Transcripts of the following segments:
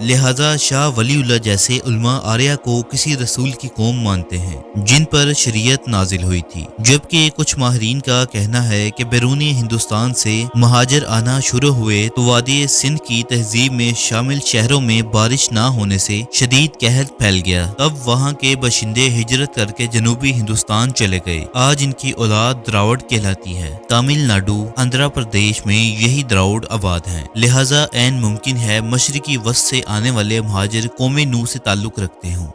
لہذا شاہ ولی اللہ جیسے علماء آریہ کو کسی رسول کی قوم مانتے ہیں جن پر شریعت نازل ہوئی تھی، جبکہ کچھ ماہرین کا کہنا ہے کہ بیرونی ہندوستان سے مہاجر آنا شروع ہوئے تو وادی سندھ کی تہذیب میں شامل شہروں میں بارش نہ ہونے سے شدید قحط پھیل گیا۔ تب وہاں کے باشندے ہجرت کر کے جنوبی ہندوستان چلے گئے۔ آج ان کی اولاد دراوڑ کہلاتی ہے۔ تامل ناڈو، آندھرا پردیش میں یہی دراوڑ آباد ہیں، لہذا عین ممکن ہے مشرقی وسط سے آنے والے مہاجر قوم نوح سے تعلق رکھتے ہوں۔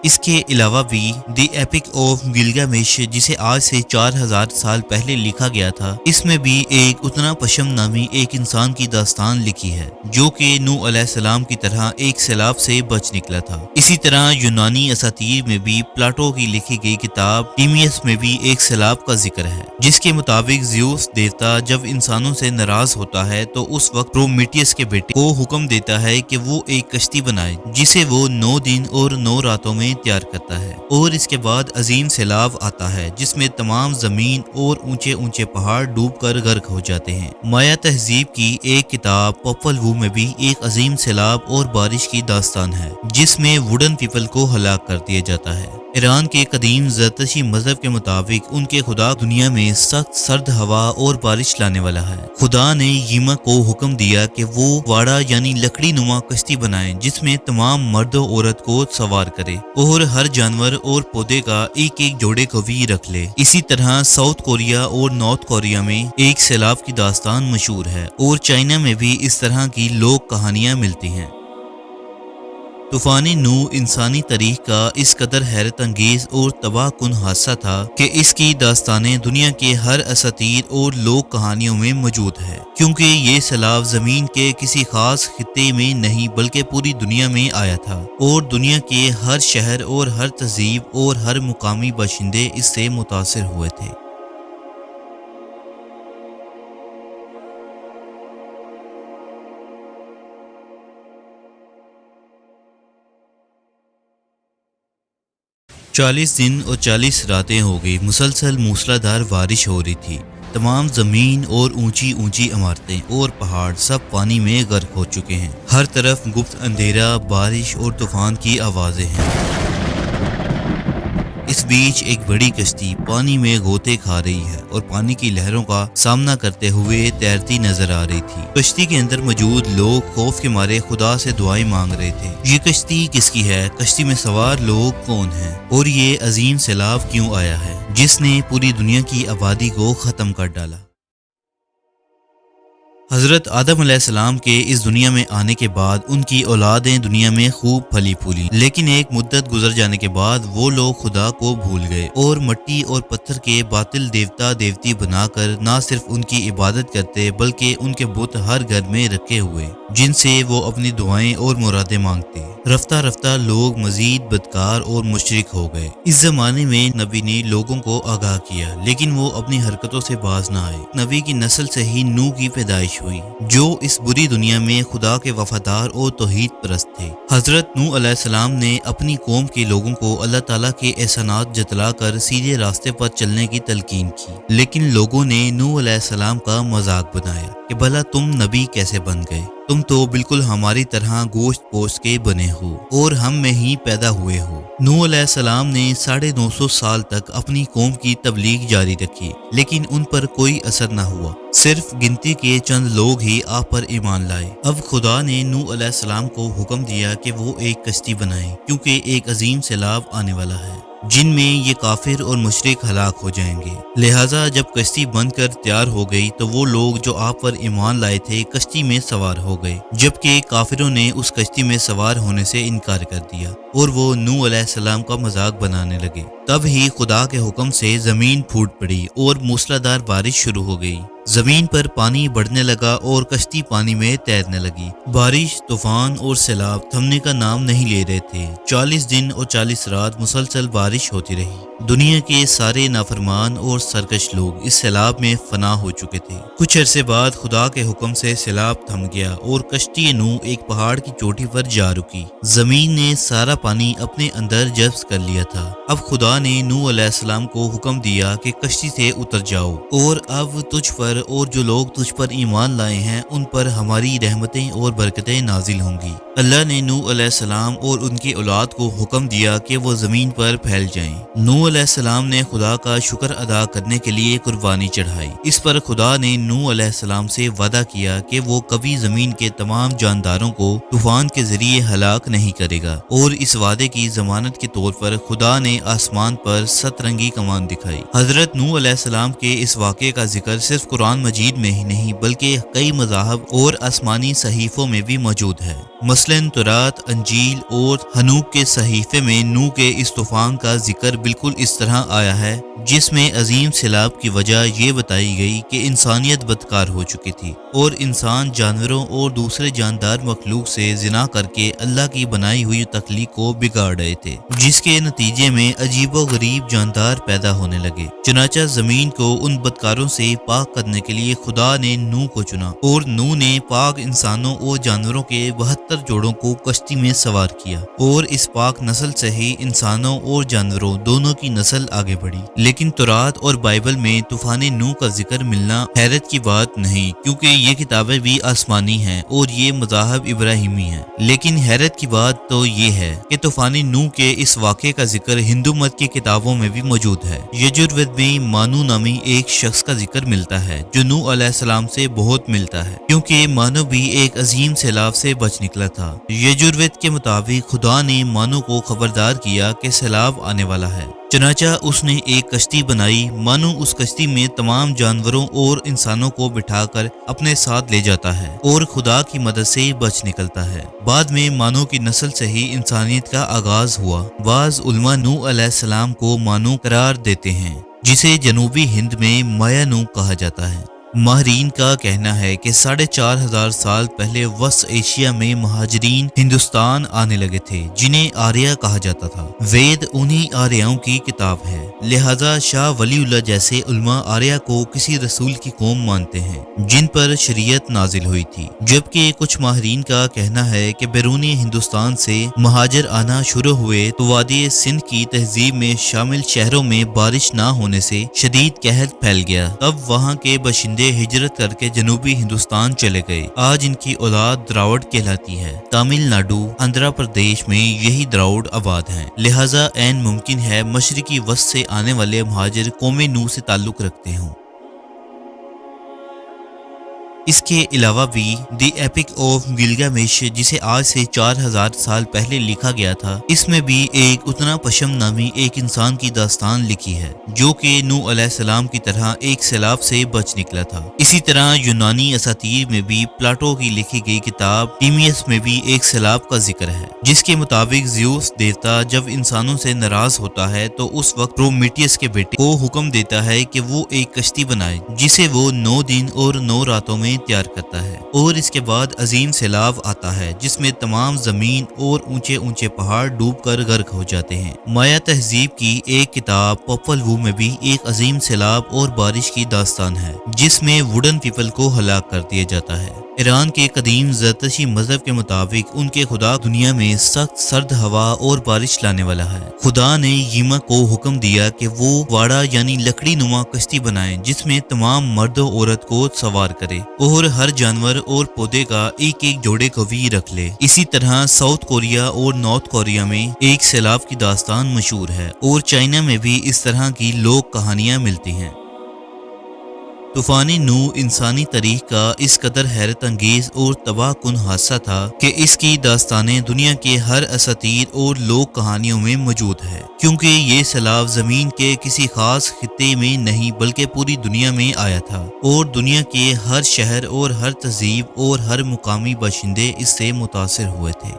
اس کے علاوہ بھی دی ایپک آف گلگامش جسے آج سے 4000 سال پہلے لکھا گیا تھا، اس میں بھی ایک اتنا پشم نامی ایک انسان کی داستان لکھی ہے جو کہ نوح علیہ السلام کی طرح ایک سیلاب سے بچ نکلا تھا۔ اسی طرح یونانی اساطیر میں بھی پلاٹو کی لکھی گئی کتاب ٹیمیس میں بھی ایک سیلاب کا ذکر ہے، جس کے مطابق زیوس دیوتا جب انسانوں سے ناراض ہوتا ہے تو اس وقت پرومیتھیس کے بیٹے کو حکم دیتا ہے کہ وہ ایک کشتی بنائے جسے وہ 9 دن اور 9 راتوں میں تیار کرتا ہے، اور اس کے بعد عظیم سیلاب آتا ہے جس میں تمام زمین اور اونچے اونچے پہاڑ ڈوب کر غرق ہو جاتے ہیں۔ مایا تہذیب کی ایک کتاب پاپل وو میں بھی ایک عظیم سیلاب اور بارش کی داستان ہے جس میں ووڈن پیپل کو ہلاک کر دیا جاتا ہے۔ ایران کے قدیم زرتشتی مذہب کے مطابق ان کے خدا دنیا میں سخت سرد ہوا اور بارش لانے والا ہے۔ خدا نے یما کو حکم دیا کہ وہ واڑا یعنی لکڑی نما کشتی بنائے جس میں تمام مرد و عورت کو سوار کرے اور ہر جانور اور پودے کا ایک ایک جوڑے کو بھی رکھ لے۔ اسی طرح ساؤتھ کوریا اور نارتھ کوریا میں ایک سیلاب کی داستان مشہور ہے، اور چائنا میں بھی اس طرح کی لوک کہانیاں ملتی ہیں۔ طوفان نوح انسانی تاریخ کا اس قدر حیرت انگیز اور تباہ کن حادثہ تھا کہ اس کی داستانیں دنیا کے ہر اساطیر اور لوک کہانیوں میں موجود ہے، کیونکہ یہ سیلاب زمین کے کسی خاص خطے میں نہیں بلکہ پوری دنیا میں آیا تھا، اور دنیا کے ہر شہر اور ہر تہذیب اور ہر مقامی باشندے اس سے متاثر ہوئے تھے۔ 40 دن اور 40 راتیں ہو گئی مسلسل موسلادھار بارش ہو رہی تھی۔ تمام زمین اور اونچی اونچی عمارتیں اور پہاڑ سب پانی میں غرق ہو چکے ہیں۔ ہر طرف گپت اندھیرا، بارش اور طوفان کی آوازیں ہیں۔ اس بیچ ایک بڑی کشتی پانی میں غوطے کھا رہی ہے اور پانی کی لہروں کا سامنا کرتے ہوئے تیرتی نظر آ رہی تھی۔ کشتی کے اندر موجود لوگ خوف کے مارے خدا سے دعائیں مانگ رہے تھے۔ یہ کشتی کس کی ہے؟ کشتی میں سوار لوگ کون ہیں؟ اور یہ عظیم سیلاب کیوں آیا ہے جس نے پوری دنیا کی آبادی کو ختم کر ڈالا؟ حضرت آدم علیہ السلام کے اس دنیا میں آنے کے بعد ان کی اولادیں دنیا میں خوب پھلی پھولی، لیکن ایک مدت گزر جانے کے بعد وہ لوگ خدا کو بھول گئے اور مٹی اور پتھر کے باطل دیوتا دیوتی بنا کر نہ صرف ان کی عبادت کرتے بلکہ ان کے بت ہر گھر میں رکھے ہوئے جن سے وہ اپنی دعائیں اور مرادیں مانگتے۔ رفتہ رفتہ لوگ مزید بدکار اور مشرک ہو گئے۔ اس زمانے میں نبی نے لوگوں کو آگاہ کیا، لیکن وہ اپنی حرکتوں سے باز نہ آئے۔ نبی کی نسل سے ہی نوح کی پیدائش ہوئی، جو اس بری دنیا میں خدا کے وفادار اور توحید پرست تھے۔ حضرت نوح علیہ السلام نے اپنی قوم کے لوگوں کو اللہ تعالیٰ کے احسانات جتلا کر سیدھے راستے پر چلنے کی تلقین کی، لیکن لوگوں نے نوح علیہ السلام کا مذاق بنایا کہ بھلا تم نبی کیسے بن گئے؟ تم تو بالکل ہماری طرح گوشت پوشت کے بنے ہو اور ہم میں ہی پیدا ہوئے ہو۔ نوح علیہ السلام نے 950 سال تک اپنی قوم کی تبلیغ جاری رکھی، لیکن ان پر کوئی اثر نہ ہوا۔ صرف گنتی کے چند لوگ ہی آپ پر ایمان لائے۔ اب خدا نے نوح علیہ السلام کو حکم دیا کہ وہ ایک کشتی بنائے، کیونکہ ایک عظیم سیلاب آنے والا ہے جن میں یہ کافر اور مشرک ہلاک ہو جائیں گے۔ لہٰذا جب کشتی بن کر تیار ہو گئی تو وہ لوگ جو آپ پر ایمان لائے تھے کشتی میں سوار ہو گئے، جبکہ کافروں نے اس کشتی میں سوار ہونے سے انکار کر دیا اور وہ نوح علیہ السلام کا مذاق بنانے لگے۔ تب ہی خدا کے حکم سے زمین پھوٹ پڑی اور موسلادھار بارش شروع ہو گئی۔ زمین پر پانی بڑھنے لگا اور کشتی پانی میں تیرنے لگی۔ بارش، طوفان اور سیلاب تھمنے کا نام نہیں لے رہے تھے۔ 40 دن اور 40 رات مسلسل بارش ہوتی رہی۔ دنیا کے سارے نافرمان اور سرکش لوگ اس سیلاب میں فنا ہو چکے تھے۔ کچھ عرصے بعد خدا کے حکم سے سیلاب تھم گیا اور کشتی نوح ایک پہاڑ کی چوٹی پر جا رکی۔ زمین نے سارا پانی اپنے اندر جذب کر لیا تھا۔ اب خدا نے نوح علیہ السلام کو حکم دیا کہ کشتی سے اتر جاؤ اور اب تجھ پر پر اور جو لوگ تجھ پر ایمان لائے ہیں ان پر ہماری رحمتیں اور برکتیں نازل ہوں گی۔ اللہ نے نوح علیہ السلام اور ان کی اولاد کو حکم دیا کہ وہ زمین پر پھیل جائیں۔ نوح علیہ السلام نے خدا کا شکر ادا کرنے کے لیے قربانی چڑھائی۔ اس پر خدا نے نوح علیہ السلام سے وعدہ کیا کہ وہ کبھی زمین کے تمام جانداروں کو طوفان کے ذریعے ہلاک نہیں کرے گا، اور اس وعدے کی ضمانت کے طور پر خدا نے آسمان پر 7 رنگی کمان دکھائی۔ حضرت نوح علیہ السلام کے اس واقعے کا ذکر صرف قرآن مجید میں ہی نہیں بلکہ کئی مذاہب اور آسمانی صحیفوں میں بھی موجود ہے۔ مثلاً تورات، انجیل اور حنوک کے صحیفے میں نوح کے اس طوفان کا ذکر بالکل اس طرح آیا ہے، جس میں عظیم سیلاب کی وجہ یہ بتائی گئی کہ انسانیت بدکار ہو چکی تھی اور انسان جانوروں اور دوسرے جاندار مخلوق سے زنا کر کے اللہ کی بنائی ہوئی تخلیق کو بگاڑ رہے تھے، جس کے نتیجے میں عجیب و غریب جاندار پیدا ہونے لگے۔ چنانچہ زمین کو ان بدکاروں سے پاک کرنے کے لیے خدا نے نوح کو چنا، اور نوح نے پاک انسانوں اور جانوروں کے 72 جوڑوں کو کشتی میں سوار کیا، اور اس پاک نسل سے ہی انسانوں اور جانوروں دونوں کی نسل آگے بڑھی۔ لیکن تورات اور بائبل میں طوفان نوح کا ذکر ملنا حیرت کی بات نہیں، کیونکہ یہ کتابیں بھی آسمانی ہیں اور یہ مذاہب ابراہیمی ہیں۔ لیکن حیرت کی بات تو یہ ہے کہ طوفان نوح کے اس واقعے کا ذکر ہندو مت کی کتابوں میں بھی موجود ہے۔ یجوروید میں مانو نامی ایک شخص کا ذکر ملتا ہے جو نوح علیہ السلام سے بہت ملتا ہے، کیونکہ مانو بھی ایک عظیم سیلاب سے بچ نکلا تھا۔ یجوروید کے مطابق خدا نے مانو کو خبردار کیا کہ سیلاب آنے والا ہے، چنانچہ اس نے ایک کشتی بنائی۔ مانو اس کشتی میں تمام جانوروں اور انسانوں کو بٹھا کر اپنے ساتھ لے جاتا ہے اور خدا کی مدد سے بچ نکلتا ہے۔ بعد میں مانو کی نسل سے ہی انسانیت کا آغاز ہوا۔ بعض علماء نوح علیہ السلام کو مانو قرار دیتے ہیں، جسے جنوبی ہند میں مایا نوح کہا جاتا ہے۔ ماہرین کا کہنا ہے کہ 4500 سال پہلے وسط ایشیا میں مہاجرین ہندوستان آنے لگے تھے، جنہیں آریہ کہا جاتا تھا۔ وید انہی آریاؤں کی کتاب ہے، لہذا شاہ ولی اللہ جیسے علماء آریہ کو کسی رسول کی قوم مانتے ہیں جن پر شریعت نازل ہوئی تھی، جبکہ کچھ ماہرین کا کہنا ہے کہ بیرونی ہندوستان سے مہاجر آنا شروع ہوئے تو وادی سندھ کی تہذیب میں شامل شہروں میں بارش نہ ہونے سے شدید قحط پھیل گیا۔ تب وہاں کے باشندے ہجرت کر کے جنوبی ہندوستان چلے گئے۔ آج ان کی اولاد دراوڑ کہلاتی ہے۔ تامل ناڈو، آندھرا پردیش میں یہی دراوڑ آباد ہیں، لہٰذا عین ممکن ہے مشرقی وسط سے آنے والے مہاجر قوم نوح سے تعلق رکھتے ہوں۔ اس کے علاوہ بھی دی ایپک آف گلگامش، جسے آج سے 4000 سال پہلے لکھا گیا تھا، اس میں بھی ایک اتنا پشم نامی ایک انسان کی داستان لکھی ہے جو کہ نوح علیہ السلام کی طرح ایک سیلاب سے بچ نکلا تھا۔ اسی طرح یونانی اساطیر میں بھی پلاٹو کی لکھی گئی کتاب ٹیمیس میں بھی ایک سیلاب کا ذکر ہے، جس کے مطابق زیوس دیوتا جب انسانوں سے ناراض ہوتا ہے تو اس وقت پرومیتھیس کے بیٹے کو حکم دیتا ہے کہ وہ ایک کشتی بنائے، جسے وہ 9 دن اور 9 راتوں میں تیار کرتا ہے، اور اس کے بعد عظیم سیلاب آتا ہے جس میں تمام زمین اور اونچے اونچے پہاڑ ڈوب کر غرق ہو جاتے ہیں۔ مایا تہذیب کی ایک کتاب پاپل وو میں بھی ایک عظیم سیلاب اور بارش کی داستان ہے جس میں ووڈن پیپل کو ہلاک کر دیا جاتا ہے۔ ایران کے قدیم زرتشتی مذہب کے مطابق ان کے خدا دنیا میں سخت سرد ہوا اور بارش لانے والا ہے۔ خدا نے یما کو حکم دیا کہ وہ واڑا یعنی لکڑی نما کشتی بنائے جس میں تمام مرد و عورت کو سوار کرے اور ہر جانور اور پودے کا ایک ایک جوڑے کو بھی رکھ لے۔ اسی طرح ساؤتھ کوریا اور نارتھ کوریا میں ایک سیلاب کی داستان مشہور ہے، اور چائنا میں بھی اس طرح کی لوک کہانیاں ملتی ہیں۔ طوفان نوح انسانی تاریخ کا اس قدر حیرت انگیز اور تباہ کن حادثہ تھا کہ اس کی داستانیں دنیا کے ہر اساطیر اور لوک کہانیوں میں موجود ہے، کیونکہ یہ سیلاب زمین کے کسی خاص خطے میں نہیں بلکہ پوری دنیا میں آیا تھا، اور دنیا کے ہر شہر اور ہر تہذیب اور ہر مقامی باشندے اس سے متاثر ہوئے تھے۔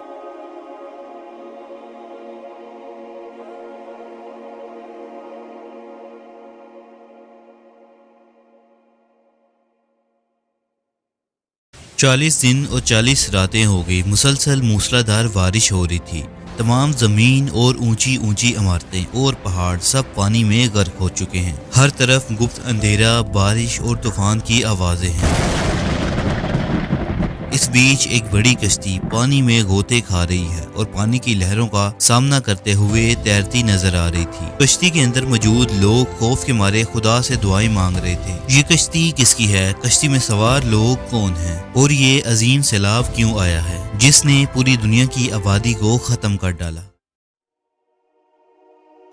40 دن اور 40 راتیں ہو گئی مسلسل موسلادھار بارش ہو رہی تھی۔ تمام زمین اور اونچی اونچی عمارتیں اور پہاڑ سب پانی میں غرق ہو چکے ہیں۔ ہر طرف گپت اندھیرا، بارش اور طوفان کی آوازیں ہیں۔ اس بیچ ایک بڑی کشتی پانی میں غوطے کھا رہی ہے اور پانی کی لہروں کا سامنا کرتے ہوئے تیرتی نظر آ رہی تھی۔ کشتی کے اندر موجود لوگ خوف کے مارے خدا سے دعائیں مانگ رہے تھے۔ یہ کشتی کس کی ہے؟ کشتی میں سوار لوگ کون ہیں؟ اور یہ عظیم سیلاب کیوں آیا ہے جس نے پوری دنیا کی آبادی کو ختم کر ڈالا؟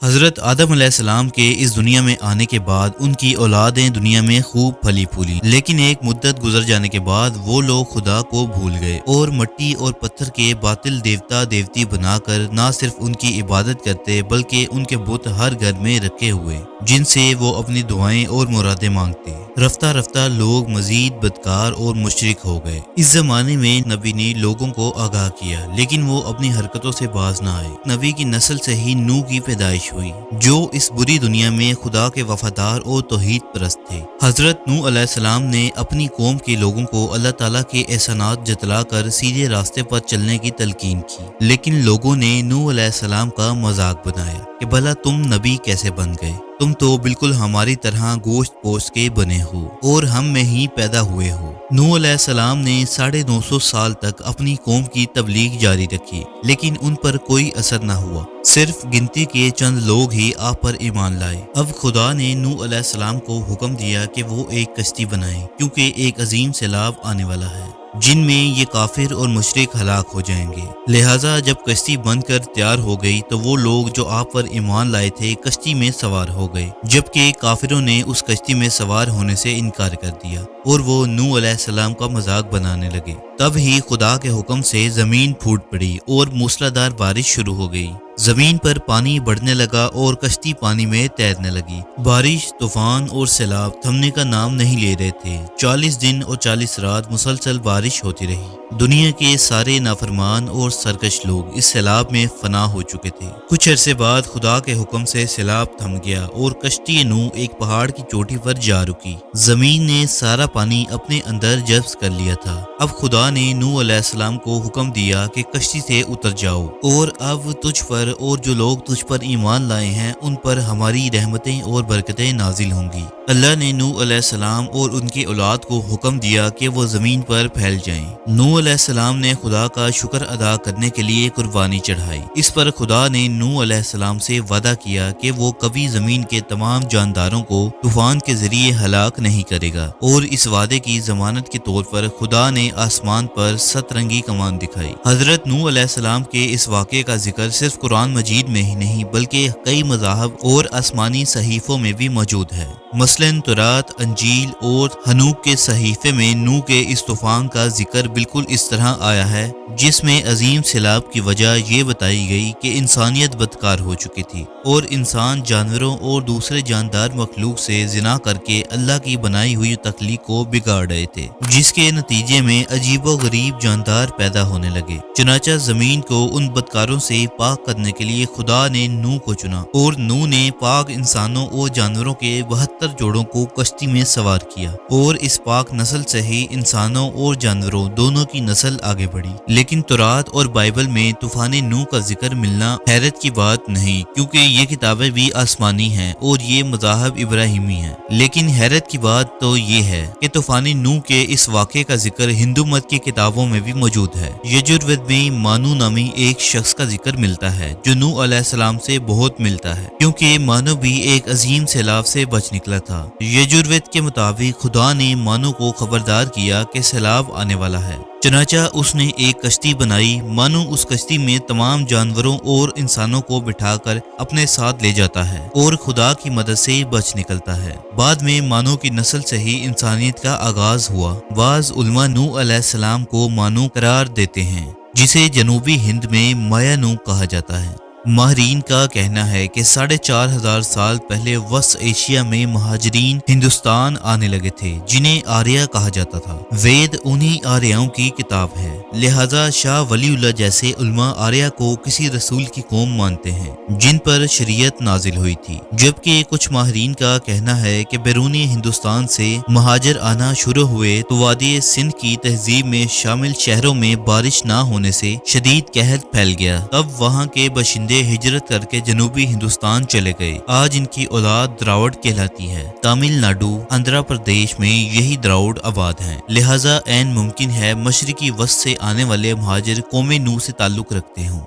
حضرت آدم علیہ السلام کے اس دنیا میں آنے کے بعد ان کی اولادیں دنیا میں خوب پھلی پھولی، لیکن ایک مدت گزر جانے کے بعد وہ لوگ خدا کو بھول گئے اور مٹی اور پتھر کے باطل دیوتا دیوتی بنا کر نہ صرف ان کی عبادت کرتے بلکہ ان کے بت ہر گھر میں رکھے ہوئے جن سے وہ اپنی دعائیں اور مرادیں مانگتے۔ رفتہ رفتہ لوگ مزید بدکار اور مشرک ہو گئے۔ اس زمانے میں نبی نے لوگوں کو آگاہ کیا لیکن وہ اپنی حرکتوں سے باز نہ آئے۔ نبی کی نسل سے ہی نوح کی پیدائش ہوئی جو اس بری دنیا میں خدا کے وفادار اور توحید پرست تھے۔ حضرت نوح علیہ السلام نے اپنی قوم کے لوگوں کو اللہ تعالیٰ کے احسانات جتلا کر سیدھے راستے پر چلنے کی تلقین کی، لیکن لوگوں نے نوح علیہ السلام کا مذاق بنایا کہ بھلا تم نبی کیسے بن گئے؟ تم تو بالکل ہماری طرح گوشت پوشت کے بنے ہو اور ہم میں ہی پیدا ہوئے ہو۔ نوح علیہ السلام نے 950 سال تک اپنی قوم کی تبلیغ جاری رکھی لیکن ان پر کوئی اثر نہ ہوا۔ صرف گنتی کے چند لوگ ہی آپ پر ایمان لائے۔ اب خدا نے نوح علیہ السلام کو حکم دیا کہ وہ ایک کشتی بنائیں کیونکہ ایک عظیم سیلاب آنے والا ہے جن میں یہ کافر اور مشرک ہلاک ہو جائیں گے۔ لہٰذا جب کشتی بن کر تیار ہو گئی تو وہ لوگ جو آپ پر ایمان لائے تھے کشتی میں سوار ہو گئے، جبکہ کافروں نے اس کشتی میں سوار ہونے سے انکار کر دیا اور وہ نوح علیہ السلام کا مذاق بنانے لگے۔ تب ہی خدا کے حکم سے زمین پھوٹ پڑی اور موسلادھار بارش شروع ہو گئی۔ زمین پر پانی بڑھنے لگا اور کشتی پانی میں تیرنے لگی۔ بارش، طوفان اور سیلاب تھمنے کا نام نہیں لے رہے تھے۔ 40 دن اور 40 رات مسلسل بارش ہوتی رہی۔ دنیا کے سارے نافرمان اور سرکش لوگ اس سیلاب میں فنا ہو چکے تھے۔ کچھ عرصے بعد خدا کے حکم سے سیلاب تھم گیا اور کشتی نوح ایک پہاڑ کی چوٹی پر جا رکی۔ زمین نے سارا پانی اپنے اندر جذب کر لیا تھا۔ اب خدا نے نوح علیہ السلام کو حکم دیا کہ کشتی سے اتر جاؤ اور اب تجھ پر اور جو لوگ تجھ پر ایمان لائے ہیں ان پر ہماری رحمتیں اور برکتیں نازل ہوں گی۔ اللہ نے نوح علیہ السلام اور ان کی اولاد کو حکم دیا کہ وہ زمین پر پھیل جائیں۔ نوح علیہ السلام نے خدا کا شکر ادا کرنے کے لیے قربانی چڑھائی۔ اس پر خدا نے نوح علیہ السلام سے وعدہ کیا کہ وہ کبھی زمین کے تمام جانداروں کو طوفان کے ذریعے ہلاک نہیں کرے گا، اور اس وعدے کی ضمانت کے طور پر خدا نے آسمان پر 7 رنگی کمان دکھائی۔ حضرت نوح علیہ السلام کے اس واقعے کا ذکر صرف قرآن مجید میں ہی نہیں بلکہ کئی مذاہب اور آسمانی صحیفوں میں بھی موجود ہے۔ مثلاً تورات، انجیل اور ہنوک کے صحیفے میں نوح کے اس طوفان کا ذکر بالکل اس طرح آیا ہے جس میں عظیم سیلاب کی وجہ یہ بتائی گئی کہ انسانیت بدکار ہو چکی تھی اور انسان جانوروں اور دوسرے جاندار مخلوق سے زنا کر کے اللہ کی بنائی ہوئی تخلیق کو بگاڑ رہے تھے، جس کے نتیجے میں عجیب و غریب جاندار پیدا ہونے لگے۔ چنانچہ زمین کو ان بدکاروں سے پاک کرنے کے لیے خدا نے نوح کو چنا اور نوح نے پاک انسانوں اور جانوروں کے 72 جوڑوں کو کشتی میں سوار کیا، اور اس پاک نسل سے ہی انسانوں اور جانوروں دونوں کی نسل آگے بڑھی۔ لیکن تورات اور بائبل میں طوفان نوح کا ذکر ملنا حیرت کی بات نہیں، کیونکہ یہ کتابیں بھی آسمانی ہیں اور یہ مذاہب ابراہیمی ہیں۔ لیکن حیرت کی بات تو یہ ہے کہ طوفان نوح کے اس واقعے کا ذکر ہندو مت کی کتابوں میں بھی موجود ہے۔ یجوروید میں مانو نامی ایک شخص کا ذکر ملتا ہے جو نوح علیہ السلام سے بہت ملتا ہے، کیونکہ مانو بھی ایک عظیم سیلاب سے بچ نکلا تھا۔ یجوروید کے مطابق خدا نے مانو کو خبردار کیا کہ سیلاب آنے والا ہے، چنانچہ اس نے ایک کشتی بنائی۔ مانو اس کشتی میں تمام جانوروں اور انسانوں کو بٹھا کر اپنے ساتھ لے جاتا ہے اور خدا کی مدد سے بچ نکلتا ہے۔ بعد میں مانو کی نسل سے ہی انسانیت کا آغاز ہوا۔ بعض علماء نوح علیہ السلام کو مانو قرار دیتے ہیں، جسے جنوبی ہند میں مایا نوح کہا جاتا ہے۔ ماہرین کا کہنا ہے کہ 4500 سال پہلے وسط ایشیا میں مہاجرین ہندوستان آنے لگے تھے جنہیں آریہ کہا جاتا تھا۔ وید انہی آریاؤں کی کتاب ہے، لہذا شاہ ولی اللہ جیسے علماء آریہ کو کسی رسول کی قوم مانتے ہیں جن پر شریعت نازل ہوئی تھی، جبکہ کچھ ماہرین کا کہنا ہے کہ بیرونی ہندوستان سے مہاجر آنا شروع ہوئے تو وادی سندھ کی تہذیب میں شامل شہروں میں بارش نہ ہونے سے شدید قحط پھیل گیا۔ تب وہاں کے باشندے باشندے ہجرت کر کے جنوبی ہندوستان چلے گئے۔ آج ان کی اولاد دراوڑ کہلاتی ہے۔ تامل ناڈو، آندھرا پردیش میں یہی دراوڑ آباد ہیں، لہٰذا عین ممکن ہے مشرقی وسط سے آنے والے مہاجر قوم نوح سے تعلق رکھتے ہوں۔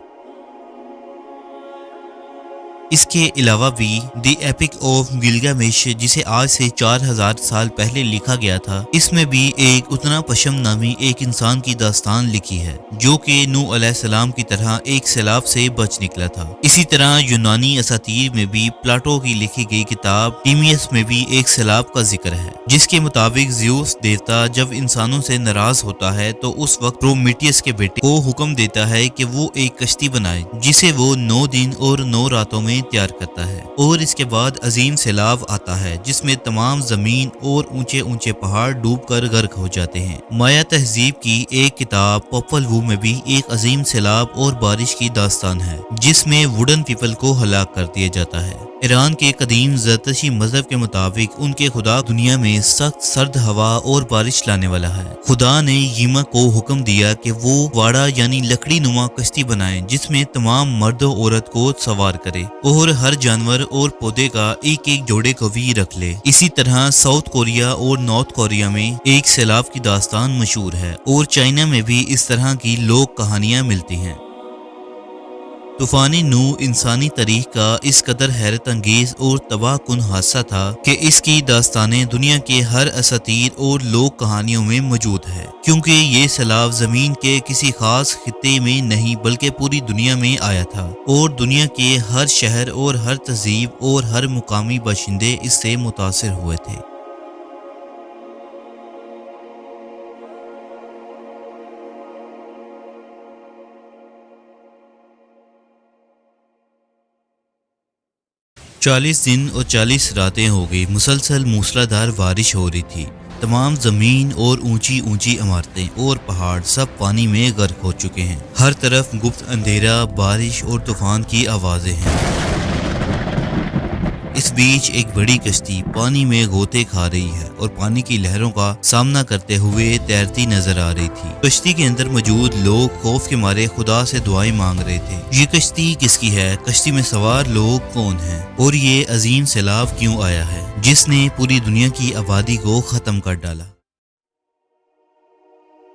اس کے علاوہ بھی دی ایپک آف گلگامش، جسے آج سے 4000 سال پہلے لکھا گیا تھا، اس میں بھی ایک اتنا پشم نامی ایک انسان کی داستان لکھی ہے جو کہ نوح علیہ السلام کی طرح ایک سیلاب سے بچ نکلا تھا۔ اسی طرح یونانی اساطیر میں بھی پلاٹو کی لکھی گئی کتاب ٹیمیس میں بھی ایک سیلاب کا ذکر ہے، جس کے مطابق زیوس دیوتا جب انسانوں سے ناراض ہوتا ہے تو اس وقت پرومیتھیس کے بیٹے کو حکم دیتا ہے کہ وہ ایک کشتی بنائے جسے وہ 9 دن اور 9 راتوں میں تیار کرتا ہے، اور اس کے بعد عظیم سیلاب آتا ہے جس میں تمام زمین اور اونچے اونچے پہاڑ ڈوب کر غرق ہو جاتے ہیں۔ مایا تہذیب کی ایک کتاب پاپل وو میں بھی ایک عظیم سیلاب اور بارش کی داستان ہے جس میں ووڈن پیپل کو ہلاک کر دیا جاتا ہے۔ ایران کے قدیم زرتشتی مذہب کے مطابق ان کے خدا دنیا میں سخت سرد ہوا اور بارش لانے والا ہے۔ خدا نے یما کو حکم دیا کہ وہ واڑا یعنی لکڑی نما کشتی بنائے جس میں تمام مرد و عورت کو سوار کرے اور ہر جانور اور پودے کا ایک ایک جوڑے کو بھی رکھ لے۔ اسی طرح ساؤتھ کوریا اور نارتھ کوریا میں ایک سیلاب کی داستان مشہور ہے، اور چائنا میں بھی اس طرح کی لوک کہانیاں ملتی ہیں۔ طوفان نوح انسانی تاریخ کا اس قدر حیرت انگیز اور تباہ کن حادثہ تھا کہ اس کی داستانیں دنیا کے ہر اساطیر اور لوک کہانیوں میں موجود ہے، کیونکہ یہ سیلاب زمین کے کسی خاص خطے میں نہیں بلکہ پوری دنیا میں آیا تھا، اور دنیا کے ہر شہر اور ہر تہذیب اور ہر مقامی باشندے اس سے متاثر ہوئے تھے۔ 40 دن اور 40 راتیں ہو گئی مسلسل موسلادھار بارش ہو رہی تھی۔ تمام زمین اور اونچی اونچی عمارتیں اور پہاڑ سب پانی میں غرق ہو چکے ہیں۔ ہر طرف گپت اندھیرا، بارش اور طوفان کی آوازیں ہیں۔ اس بیچ ایک بڑی کشتی پانی میں غوطے کھا رہی ہے اور پانی کی لہروں کا سامنا کرتے ہوئے تیرتی نظر آ رہی تھی۔ کشتی کے اندر موجود لوگ خوف کے مارے خدا سے دعائیں مانگ رہے تھے۔ یہ کشتی کس کی ہے؟ کشتی میں سوار لوگ کون ہیں؟ اور یہ عظیم سیلاب کیوں آیا ہے جس نے پوری دنیا کی آبادی کو ختم کر ڈالا؟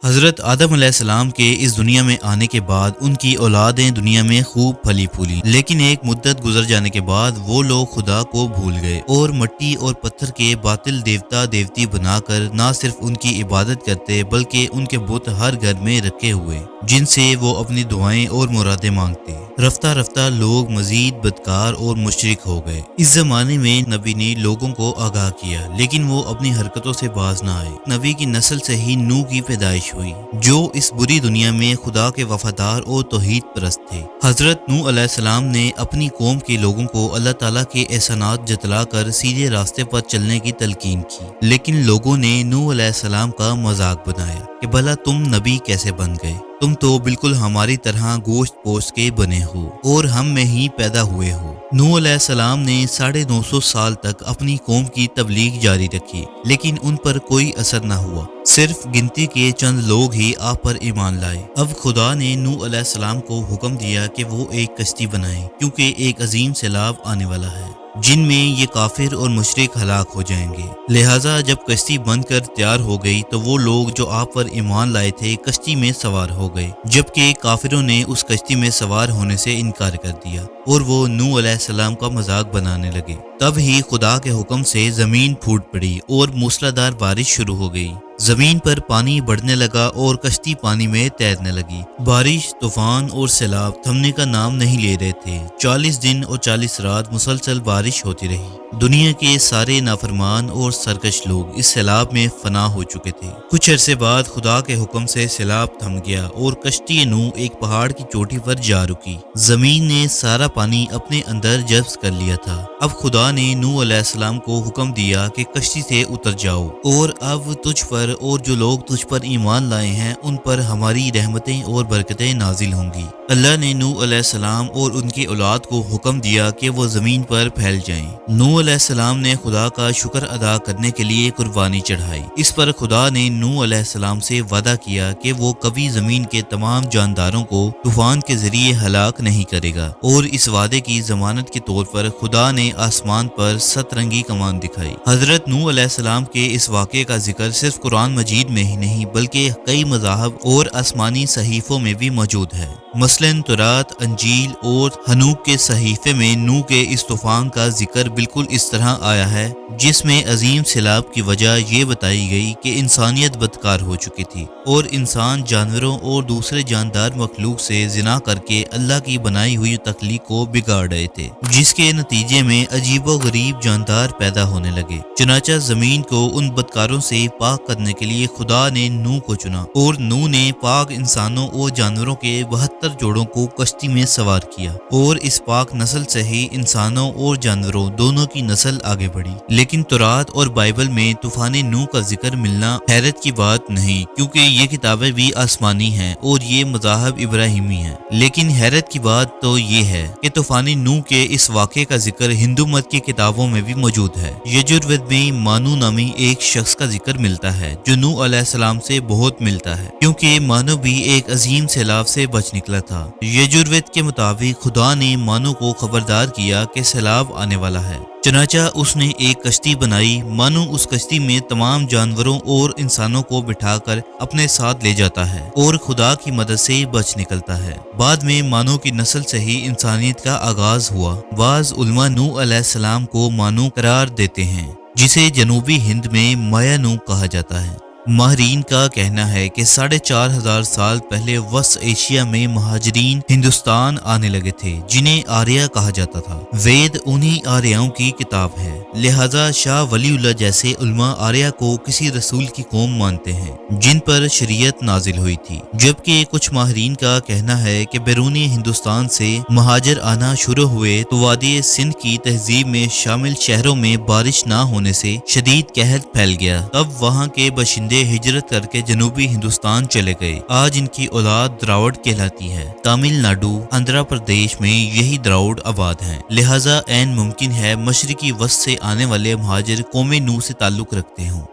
حضرت آدم علیہ السلام کے اس دنیا میں آنے کے بعد ان کی اولادیں دنیا میں خوب پھلی پھولی، لیکن ایک مدت گزر جانے کے بعد وہ لوگ خدا کو بھول گئے اور مٹی اور پتھر کے باطل دیوتا دیوتی بنا کر نہ صرف ان کی عبادت کرتے بلکہ ان کے بت ہر گھر میں رکھے ہوئے جن سے وہ اپنی دعائیں اور مرادیں مانگتے۔ رفتہ رفتہ لوگ مزید بدکار اور مشرک ہو گئے۔ اس زمانے میں نبی نے لوگوں کو آگاہ کیا، لیکن وہ اپنی حرکتوں سے باز نہ آئے۔ نبی کی نسل سے ہی نوح کی پیدائش ہوئی، جو اس بری دنیا میں خدا کے وفادار اور توحید پرست تھے۔ حضرت نوح علیہ السلام نے اپنی قوم کے لوگوں کو اللہ تعالیٰ کے احسانات جتلا کر سیدھے راستے پر چلنے کی تلقین کی، لیکن لوگوں نے نوح علیہ السلام کا مذاق بنایا کہ بھلا تم نبی کیسے بن گئے؟ تم تو بالکل ہماری طرح گوشت پوست کے بنے ہو اور ہم میں ہی پیدا ہوئے ہو۔ نوح علیہ السلام نے 950 سال تک اپنی قوم کی تبلیغ جاری رکھی، لیکن ان پر کوئی اثر نہ ہوا۔ صرف گنتی کے چند لوگ ہی آپ پر ایمان لائے۔ اب خدا نے نوح علیہ السلام کو حکم دیا کہ وہ ایک کشتی بنائیں، کیونکہ ایک عظیم سیلاب آنے والا ہے جن میں یہ کافر اور مشرک ہلاک ہو جائیں گے۔ لہٰذا جب کشتی بن کر تیار ہو گئی تو وہ لوگ جو آپ پر ایمان لائے تھے کشتی میں سوار ہو گئے، جبکہ کافروں نے اس کشتی میں سوار ہونے سے انکار کر دیا اور وہ نوح علیہ السلام کا مذاق بنانے لگے۔ تب ہی خدا کے حکم سے زمین پھوٹ پڑی اور موسلادھار بارش شروع ہو گئی۔ زمین پر پانی بڑھنے لگا اور کشتی پانی میں تیرنے لگی۔ بارش، طوفان اور سیلاب تھمنے کا نام نہیں لے رہے تھے۔ 40 دن اور 40 رات مسلسل بارش ہوتی رہی۔ دنیا کے سارے نافرمان اور سرکش لوگ اس سیلاب میں فنا ہو چکے تھے۔ کچھ عرصے بعد خدا کے حکم سے سیلاب تھم گیا اور کشتی نوح ایک پہاڑ کی چوٹی پر جا رکی۔ زمین نے سارا پانی اپنے اندر جذب کر لیا تھا۔ اب خدا نے نوح علیہ السلام کو حکم دیا کہ کشتی سے اتر جاؤ اور اب تجھ پر پر اور جو لوگ تجھ پر ایمان لائے ہیں ان پر ہماری رحمتیں اور برکتیں نازل ہوں گی۔ اللہ نے نوح علیہ السلام اور ان کی اولاد کو حکم دیا کہ وہ زمین پر پھیل جائیں۔ نوح علیہ السلام نے خدا کا شکر ادا کرنے کے لیے قربانی چڑھائی۔ اس پر خدا نے نوح علیہ السلام سے وعدہ کیا کہ وہ کبھی زمین کے تمام جانداروں کو طوفان کے ذریعے ہلاک نہیں کرے گا، اور اس وعدے کی ضمانت کے طور پر خدا نے آسمان پر 7 رنگی کمان دکھائی۔ حضرت نوح علیہ السلام کے اس واقعے کا ذکر صرف قرآن مجید میں ہی نہیں بلکہ کئی مذاہب اور آسمانی صحیفوں میں بھی موجود ہے۔ مثلاً تورات، انجیل اور حنوک کے صحیفے میں نوح کے اس طوفان کا ذکر بالکل اس طرح آیا ہے، جس میں عظیم سیلاب کی وجہ یہ بتائی گئی کہ انسانیت بدکار ہو چکی تھی اور انسان جانوروں اور دوسرے جاندار مخلوق سے زنا کر کے اللہ کی بنائی ہوئی تخلیق کو بگاڑ رہے تھے، جس کے نتیجے میں عجیب و غریب جاندار پیدا ہونے لگے۔ چنانچہ زمین کو ان بدکاروں سے پاک کرنے کے لیے خدا نے نوح کو چنا، اور نوح نے پاک انسانوں اور جانوروں کے 72 جوڑوں کو کشتی میں سوار کیا، اور اس پاک نسل سے ہی انسانوں اور جانوروں دونوں کی نسل آگے بڑھی۔ لیکن تورات اور بائبل میں طوفان نوح کا ذکر ملنا حیرت کی بات نہیں، کیونکہ یہ کتابیں بھی آسمانی ہیں اور یہ مذاہب ابراہیمی ہیں۔ لیکن حیرت کی بات تو یہ ہے کہ طوفان نوح کے اس واقعے کا ذکر ہندو مت کی کتابوں میں بھی موجود ہے۔ یجوروید میں مانو نامی ایک شخص کا ذکر ملتا ہے جو نوح علیہ السلام سے بہت ملتا ہے، کیونکہ مانو بھی ایک عظیم سیلاب سے بچ نکلا تھا۔ یجوروید کے مطابق خدا نے مانو کو خبردار کیا کہ سیلاب آنے والا ہے، چنانچہ اس نے ایک کشتی بنائی۔ مانو اس کشتی میں تمام جانوروں اور انسانوں کو بٹھا کر اپنے ساتھ لے جاتا ہے اور خدا کی مدد سے بچ نکلتا ہے۔ بعد میں مانو کی نسل سے ہی انسانیت کا آغاز ہوا۔ بعض علماء نوح علیہ السلام کو مانو قرار دیتے ہیں، جسے جنوبی ہند میں مایا نوح کہا جاتا ہے۔ ماہرین کا کہنا ہے کہ 4500 سال پہلے وسط ایشیا میں مہاجرین ہندوستان آنے لگے تھے، جنہیں آریہ کہا جاتا تھا۔ وید انہی آریاؤں کی کتاب ہے، لہذا شاہ ولی اللہ جیسے علماء آریہ کو کسی رسول کی قوم مانتے ہیں جن پر شریعت نازل ہوئی تھی، جبکہ کچھ ماہرین کا کہنا ہے کہ بیرونی ہندوستان سے مہاجر آنا شروع ہوئے تو وادی سندھ کی تہذیب میں شامل شہروں میں بارش نہ ہونے سے شدید قحط پھیل گیا۔ تب وہاں کے باشندے ہجرت کر کے جنوبی ہندوستان چلے گئے۔ آج ان کی اولاد دراوڑ کہلاتی ہے۔ تامل ناڈو، آندھرا پردیش میں یہی دراوڑ آباد ہیں، لہٰذا عین ممکن ہے مشرقی وسط سے آنے والے مہاجر قوم نوح سے تعلق رکھتے ہوں۔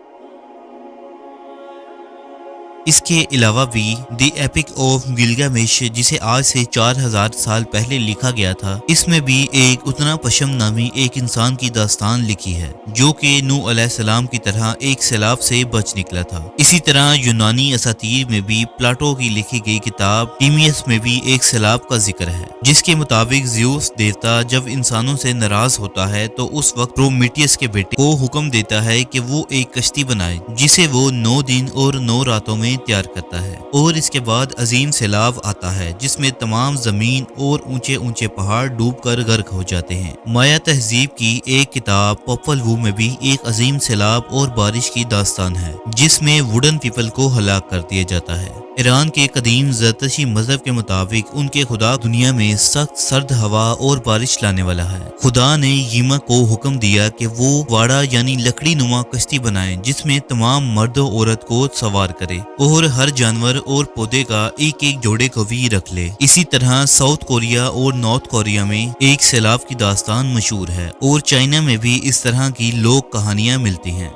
اس کے علاوہ بھی دی ایپک آف گلگامش، جسے آج سے 4000 سال پہلے لکھا گیا تھا، اس میں بھی ایک اتنا پشم نامی ایک انسان کی داستان لکھی ہے جو کہ نوح علیہ السلام کی طرح ایک سیلاب سے بچ نکلا تھا۔ اسی طرح یونانی اساطیر میں بھی پلاٹو کی لکھی گئی کتاب ٹیمیس میں بھی ایک سیلاب کا ذکر ہے، جس کے مطابق زیوس دیوتا جب انسانوں سے ناراض ہوتا ہے تو اس وقت پرومیتھیس کے بیٹے کو حکم دیتا ہے کہ وہ ایک کشتی بنائے، جسے وہ 9 دن اور 9 راتوں میں تیار کرتا ہے، اور اس کے بعد عظیم سیلاب آتا ہے جس میں تمام زمین اور اونچے اونچے پہاڑ ڈوب کر غرق ہو جاتے ہیں۔ مایا تہذیب کی ایک کتاب پاپل وو میں بھی ایک عظیم سیلاب اور بارش کی داستان ہے جس میں ووڈن پیپل کو ہلاک کر دیا جاتا ہے۔ ایران کے قدیم زرتشتی مذہب کے مطابق ان کے خدا دنیا میں سخت سرد ہوا اور بارش لانے والا ہے۔ خدا نے یما کو حکم دیا کہ وہ واڑا یعنی لکڑی نما کشتی بنائے جس میں تمام مرد و عورت کو سوار کرے اور ہر جانور اور پودے کا ایک ایک جوڑے کو بھی رکھ لے۔ اسی طرح ساؤتھ کوریا اور نارتھ کوریا میں ایک سیلاب کی داستان مشہور ہے، اور چائنا میں بھی اس طرح کی لوک کہانیاں ملتی ہیں۔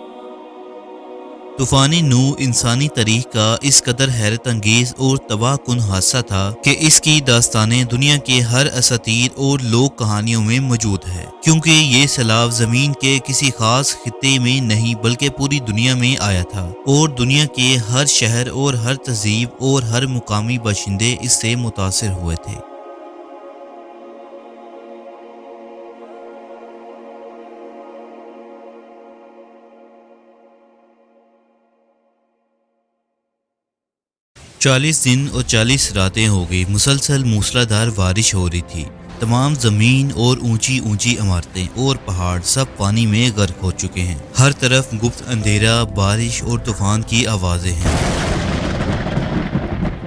طوفان نوح انسانی تاریخ کا اس قدر حیرت انگیز اور تباہ کن حادثہ تھا کہ اس کی داستانیں دنیا کے ہر اساطیر اور لوک کہانیوں میں موجود ہے، کیونکہ یہ سیلاب زمین کے کسی خاص خطے میں نہیں بلکہ پوری دنیا میں آیا تھا، اور دنیا کے ہر شہر اور ہر تہذیب اور ہر مقامی باشندے اس سے متاثر ہوئے تھے۔ 40 دن اور 40 راتیں ہو گئی مسلسل موسلادھار بارش ہو رہی تھی۔ تمام زمین اور اونچی اونچی عمارتیں اور پہاڑ سب پانی میں غرق ہو چکے ہیں۔ ہر طرف گپت اندھیرا، بارش اور طوفان کی آوازیں ہیں۔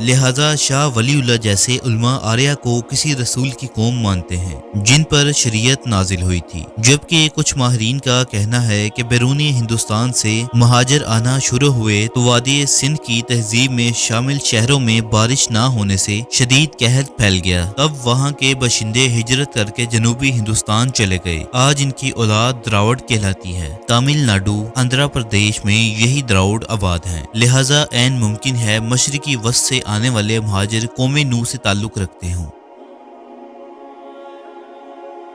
لہذا شاہ ولی اللہ جیسے علماء آریہ کو کسی رسول کی قوم مانتے ہیں جن پر شریعت نازل ہوئی تھی، جبکہ کچھ ماہرین کا کہنا ہے کہ بیرونی ہندوستان سے مہاجر آنا شروع ہوئے تو وادی سندھ کی تہذیب میں شامل شہروں میں بارش نہ ہونے سے شدید قحط پھیل گیا۔ تب وہاں کے باشندے ہجرت کر کے جنوبی ہندوستان چلے گئے۔ آج ان کی اولاد دراوڑ کہلاتی ہے۔ تامل ناڈو، آندھرا پردیش میں یہی دراوڑ آباد ہیں، لہذا عین ممکن ہے مشرقی وسط سے آنے والے مہاجر قوم نوح سے تعلق رکھتے ہوں۔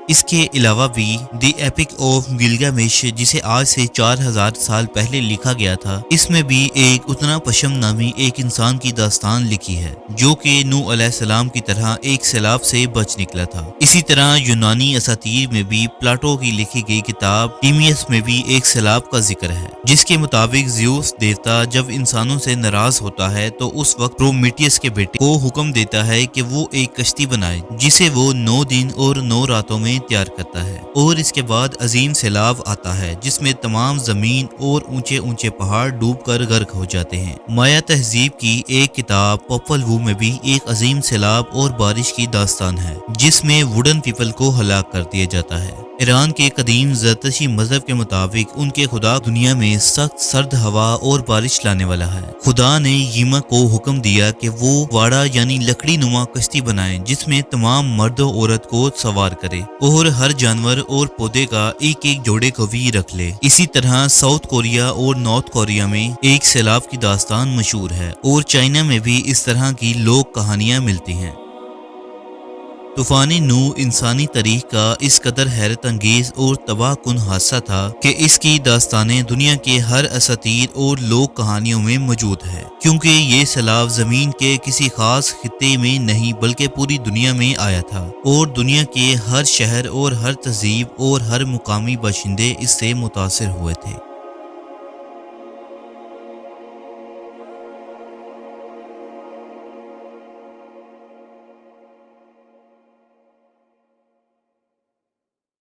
اس کے علاوہ بھی دی ایپک آف گلگامش، جسے آج سے 4000 سال پہلے لکھا گیا تھا، اس میں بھی ایک اتنا پشم نامی ایک انسان کی داستان لکھی ہے جو کہ نوح علیہ السلام کی طرح ایک سیلاب سے بچ نکلا تھا۔ اسی طرح یونانی اساطیر میں بھی پلاٹو کی لکھی گئی کتاب ٹیمیس میں بھی ایک سیلاب کا ذکر ہے، جس کے مطابق زیوس دیوتا جب انسانوں سے ناراض ہوتا ہے تو اس وقت پرومیتھیس کے بیٹے کو حکم دیتا ہے کہ وہ ایک کشتی بنائے جسے وہ 9 دن اور 9 راتوں میں تیار کرتا ہے، اور اس کے بعد عظیم سیلاب آتا ہے جس میں تمام زمین اور اونچے اونچے پہاڑ ڈوب کر غرق ہو جاتے ہیں۔ مایا تہذیب کی ایک کتاب پاپل وو میں بھی ایک عظیم سیلاب اور بارش کی داستان ہے جس میں ووڈن پیپل کو ہلاک کر دیا جاتا ہے۔ ایران کے قدیم زرتشتی مذہب کے مطابق ان کے خدا دنیا میں سخت سرد ہوا اور بارش لانے والا ہے۔ خدا نے یما کو حکم دیا کہ وہ واڑا یعنی لکڑی نما کشتی بنائے جس میں تمام مرد و عورت کو سوار کرے اور ہر جانور اور پودے کا ایک ایک جوڑے کو بھی رکھ لے۔ اسی طرح ساؤتھ کوریا اور نارتھ کوریا میں ایک سیلاب کی داستان مشہور ہے، اور چائنا میں بھی اس طرح کی لوک کہانیاں ملتی ہیں۔ طوفان نوح انسانی تاریخ کا اس قدر حیرت انگیز اور تباہ کن حادثہ تھا کہ اس کی داستانیں دنیا کے ہر اساطیر اور لوک کہانیوں میں موجود ہے، کیونکہ یہ سیلاب زمین کے کسی خاص خطے میں نہیں بلکہ پوری دنیا میں آیا تھا، اور دنیا کے ہر شہر اور ہر تہذیب اور ہر مقامی باشندے اس سے متاثر ہوئے تھے۔